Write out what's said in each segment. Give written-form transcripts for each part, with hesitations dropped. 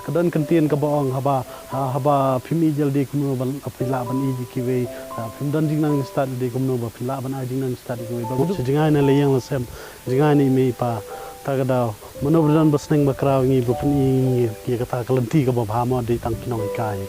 kadon kantin ka baong haba phimi jaldi kumno ban apila ban iji kiwe phim dan jing nang start de kumno ba phila ban ajing nang start kiwe ba jingai na leyang la sem jingai ni me pa tagadaw manobran basneng bakraw ngi ba puni ki kata kalanti ka ba bhama de tang nonghikai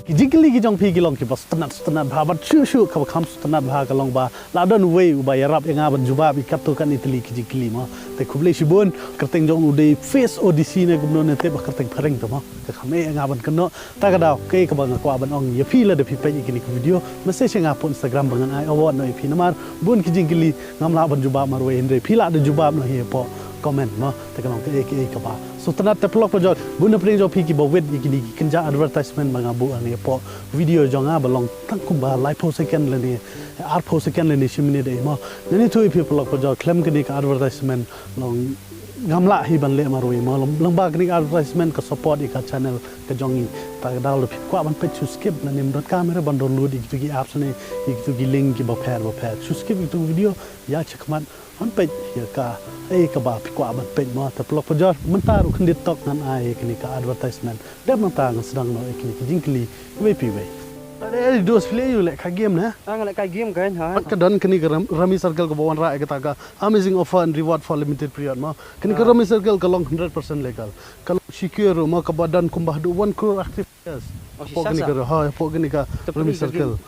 Jingkali kijong pi kilong ki bas tenat babat shu ka kham tenat bha kalong ba ladon we ba yarap enga ban juba bi kapto kan itli kijingkali ma te khuble shibon kerteng jong ude face odyssey ne gumno ne te ba kerteng phareng to ma te khame enga ban kno ta ka daw ke ka ban kwa ban ong ye pi la de pi pe ikini video message enga pon Instagram bangan ai award no pi namar bun kijingkali ngamla ban juba mar we endre pi la de juba no he po comment ma te kalong ke ka ba so tenat te pelok pojok bun pring jo pi ki bo wet ikini kenja advertisement banga bu ani po video jonga balong tangkum ba live post second le ni ar post second le ni shimni de ma nani tu people pelok pojok claim kini ka advertisement long ngamla hi ban le marui ma long ba kini advertisement ka support ka channel ka jongi ta dal lo kwa ban pe chu skip na nim dot camera ban download ik tu ki apps ne ik tu ki link ki ba pair chu skip ik tu video ya chekman han pe ya ka ka ba kwa ban pe ma ta pelok pojok mentar kan ditok nan ai kini ka advertisement dan mentar sedang no kini jingkli we pi we ada dos play you like game na like game kan ha ka don kini rami circle ko bawan ra ka ta amazing offer and reward for limited period ma kini ka rami circle ka long 100% legal kalau secure ma ka badan kumbah do 1 crore active yes po kini ka ha po kini ka rami circle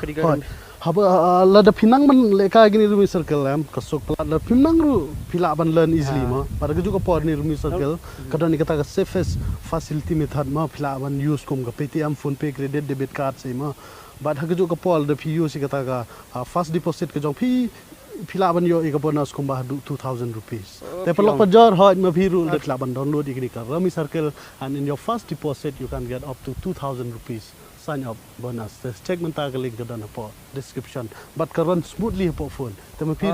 haba lada pinang man leka gini rumi circle am kasok lada pinang ru pila ban learn easily ma pada keju ko por ni rumi circle kadang ni kata ka safest facility method ma pila ban use kum ka paytm phone pay credit debit card sai ma bad keju ko por da pi use kata ka first deposit ke jong pi pila ban yo ka bonus kum ba 2000 rupees te pelok pajar ha ma pi ru da pila ban download ikni ka rumi circle and in your first deposit you can get up to 2000 rupees sign up bonus check menta ka link dan po description but ka run smoothly po phone te ma pi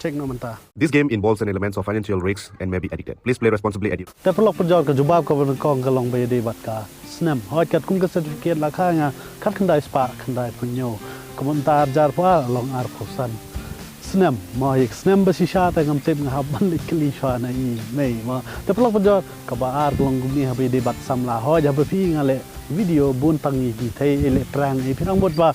check no menta This game involves an elements of financial risks and may be addicted. Please play responsibly. te pelok pajor ka jubab ka ban kong ka long bay de bat ka snam hot kat kum ka certificate la kha nga khat khandai spa khandai punyo komentar jar pa long ar khosan snam ma ek snam ba shisha ta ngam tep nga ban likli shwa na I mei ma te pelok pajor ka ba ar long gumi ha bay de bat samla ho ja ba pi nga le video bun tangi ki thai ele prang I pirang bot ba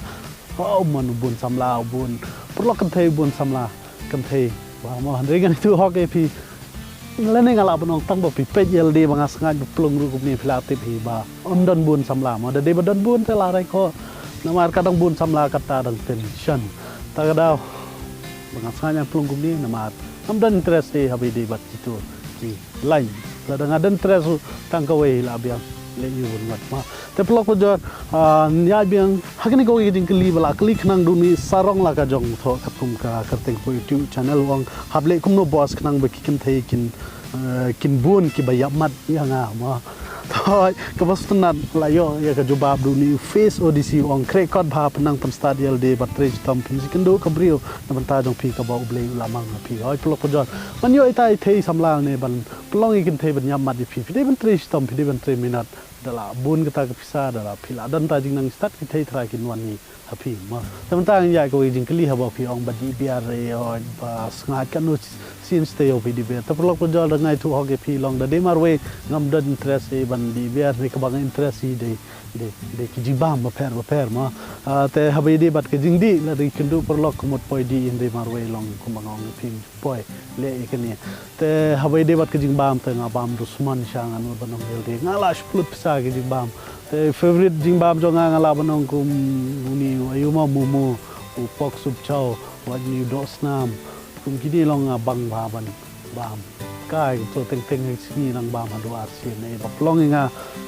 man bun samla bun pelok kan thai bun samla kan thai ba ma han regan tu ho ke pi lene ngala bonong tang ba pi pe yel de banga sangat plung ru gumi philatip hi ba ondon bun samla ma de badon bun te la rai ko namar kadang bun samla kata dang tension ta daw banga sangat plung gumi namar amdan interest e habi de bat itu ki lain la dang adan interest tang ka we la biang le yu bun mat ma te pelok ko jor nya biang hakini ko gi kli bala kli khnang du ni sarong la ka jong tho kapum ka kerteng po YouTube channel wang hable kumno boss khnang ba ki kin thei kin bun ki ba yamat ya nga ma thoi ka bas tanat la yo ya ka jubab du ni face odyssey ong krekot bha panang pan stadial de batrej tam pin sikin do ka brio na ban ta jong pi ka ba uble lamang na pi hoi pelok ko jor man yo itai thei samla ne ban pelong ikin thei ban yamat di pi de ban trej tam pi de ban 3 minute dala bun kita ke pisa dala pila dan ta jing nang start ki thei thra kin wan ni hapi ma tamta ya ko jing kli ha ba pi ong ba di biar re oi ba snga kan no sin stay over di biar tapolok ko jol ngai tu ho ke pi long da de mar we ngam dan interest e ban di biar ni ka bang interest de ki jibam ba per ma te habi di bat ke jing di la di kendu perlok komot poi di in de mar we long ko bang ong pi poi le ikani te habi di bat ke jing bam te ngabam dusman shang anu banong el de ngala splut pisa ke jing bam te favorite jing bam jo ngala banong kum uni ayuma mumu upok sup chao wat ni do snam kum kidi long bang ban bam kai to teng sini nang bam adu arsin nei baplong nga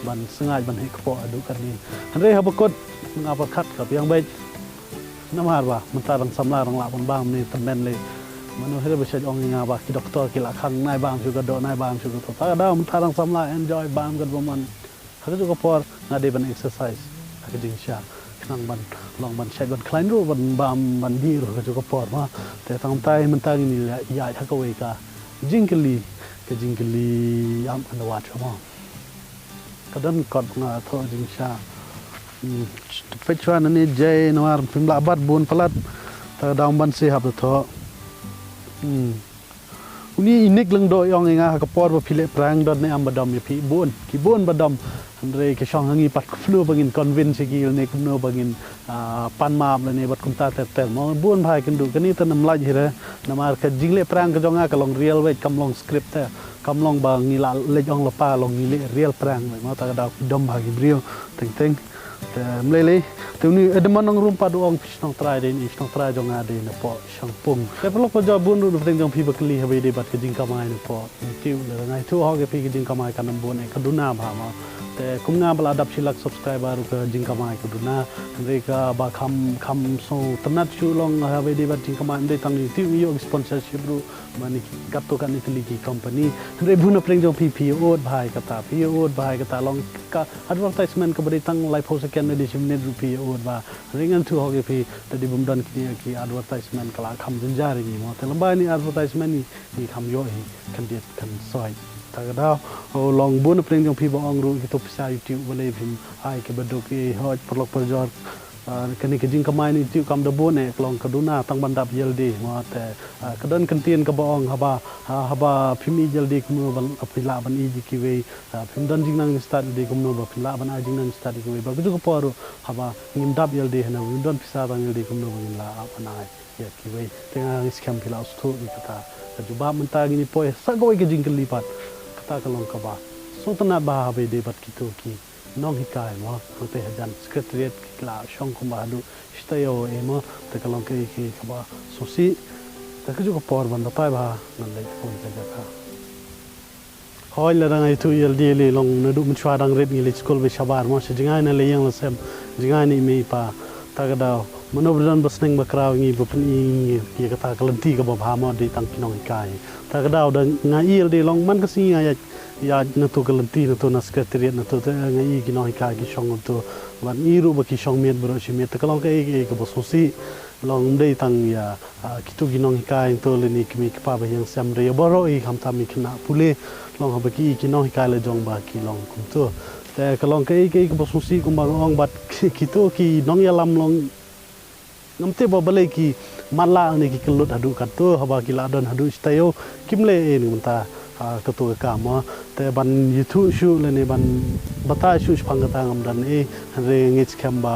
ban sengai ban hikpo adu karni andre habakot ngapa khat ka yang baik namar ba mentarang samla rang la ban bam ni temen le manu hele besaj ong nga ba ki doktor ki la khang nai bam juga do nai bam juga to ta da mentarang samla enjoy bam gad boman hadu juga por ngade ban exercise ka jing sha nang ban long ban shay ban klein ru ban bam ban di ru ka juga por ma te tang tai mentang ni ya tha ka we ka jingkali am kan wat ma kadan kot nga tho jing sha pechwan ni jay nawar pimla bat bun palat ta daum ban se hab tho uni inik lang do yong inga ka por ba phile prang dot ne am badam pi bon ki bon badam andre ke shong hangi pat flu bangin convince ki ne kumno bangin pan map le ne bat kum ta tel mo bon bhai kan du kani tan nam laj hire namar ka jingle prang ka jonga ka long real way kam long script ta kam long ba ngi la le jong la pa long ngi le real prang mo ta da dom bagi brio teng teng mlele tu ni edman nang rum padu ong pisnong try de ni pisnong try jonga de na po shang pung te pelok pa jo bun du teng jong pi bakli habe de bat ke jing kamai na po tiu le ngai tu ho ke pi ke jing kamai kan bon e kaduna ba ma te kum nga bala dap silak subscriber ke jing kamai kaduna re ka ba kham so tanat chu long habe de bat jing kamai de tang ni tiu yo sponsorship ru mani kato kan itli ki company re bun preng jong pi od bhai kata pi od bhai kata long ka advertisement ka bari tang live host kan de simnet rupi od ba ringan tu ho ke pi tadi bum dan ki advertisement kala kham jinjar ni mo te lamba ni advertisement ni kham yo hi kan dia kan soi ta da long bun preng jong pi ba ong ru ki to pisa youtube bale phim ai ke badok ki hoj perlok perjor kani ke jing kamai ni tiu kam da bon e klong kaduna tang bandap yeldi mo te kadan kantien ka baong haba phimi yeldi kumu ban apila ban i ki we phim dan jing nang start de kumu ba phila ban a jing nang start ki we ba ku ko paru haba ngim dap yeldi hna we don pisa ban yeldi kumu ban la apana ya ki we tenga scam phila stu ni kata ju ba man ta gini poe sa go ke jing lipat kata kalong ka ba so tana ba habe de bat ki to ki nonghikai mo te hajan secretariat kla shong ko madu stayo emo te kalong ke ki ba sosi te ku ko por ban ta ba nan le ko te ka hoi la dang ai tu yel di le long na du mchwa dang red ni le school be shabar mo se jingai na le yang la sem jingai ni me pa ta ga da manobran basneng bakraw ngi bu pen i ki ka ta kalanti ka ba bha mo di tang nonghikai ta ga da dang ngai yel di long man ka si ngai ya na to kalanti na to na secretariat na to ngai ki nonghikai ki shong to ban i ru ba ki shong met bro shi met ka long ka ka ba sosi long dei tang ya ki tu ki nonghikai to le ni ki mi pa ba yang sam re boro i kham ta mi khna pule long ba ki nonghikai le jong ba ki long kum to te ka long ka ba sosi kum ba ong bat ki to ki nong ya lam long ngamte ba balai ki mala ni ki kelut hadu kat to haba ki la don hadu stayo kimle ni munta ketu ka mo te ban youtube shu le ni ban bata shu phang ta ngam dan e re ngich khamba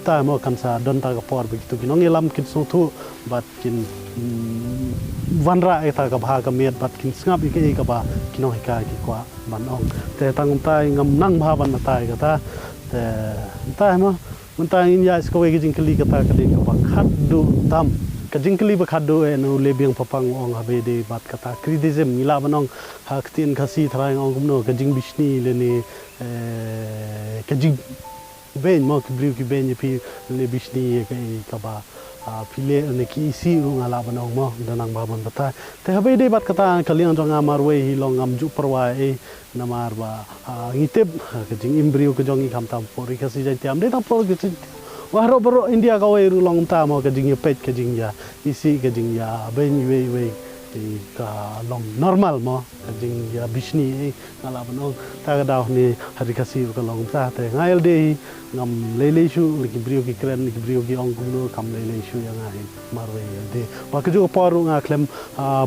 ta mo kan sa don ta ka por bi tu ki nong elam kin so thu bat kin vanra e ta ka bha ka met bat kin ngap i ka ba ki nonghikai ki kwa ban ong te tang ta ngam nang bha ban ta ka ta te ta mo Mentang ini ya sekolah kejing keli kata kali kapa khadu tam kejing keli khadu no lebiang papang ong habe de bat kata criticism ngila banong haktin khasi thrang ong kumno kejing bisni le ni kejing ben mo kibriu ki ben pi le bisni ke kaba pile ne ki si ru ngala banong mo danang baban bata te habe de bat kata kaliang jonga marwe hi long am ju parwa e namar ba ngitep kejing imbrio ke jongi kham tam pori khasi jai tiam de tam por ke wahro bro india ka we ru long ta mo kejing pet kejing ya isi kejing ya ben we ka long normal mo kejing ya bisni e ngala banong ta ga daw ni hari khasi ka long ta te ngail de ngam lele shu liki brio ki kren liki brio ki ong kuno kam lele shu yang ai marwe de wa ke jo paru nga klem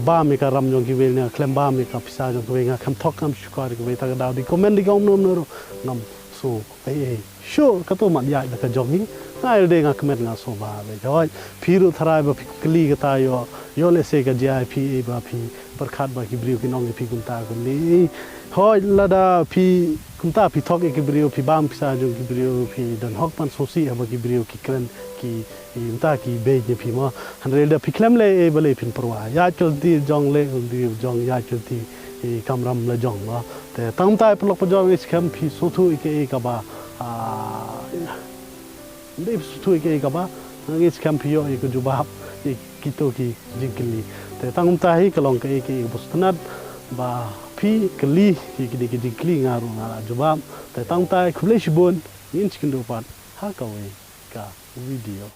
ba me ka ram jong ki we na klem ba me ka pisa jong we nga kham thok kam shukar ki we ta ga daw di comment di kom nom no ngam so ai shu ka to ma ya da ka jong ni ngail de nga comment nga so ba be joi phiru tharai ba kli ka ta yo le se ka ja phi ba phi barkhat ba ki brio ki nong phi kum ta kum ni hoi lada phi kumta phi thok ki brio phi bam pisa jong ki brio phi dan hok pan sosi ha ki brio ki kren ki umta ki be je phi mo hanre da phi klem le e bale phin parwa ya cholti jong le di jong ya cholti kamram le jong ma te tam tai plok pa jong is kam phi so thu ke ka ba de thu ke ka ba is kam phi yo ko jubab ki to ki jingli te tang tai kalong ke busnat ba pi keli ki ki kli ngaru ngala jubam te tang tai khule shibon in chikin do pat ha ka we ka video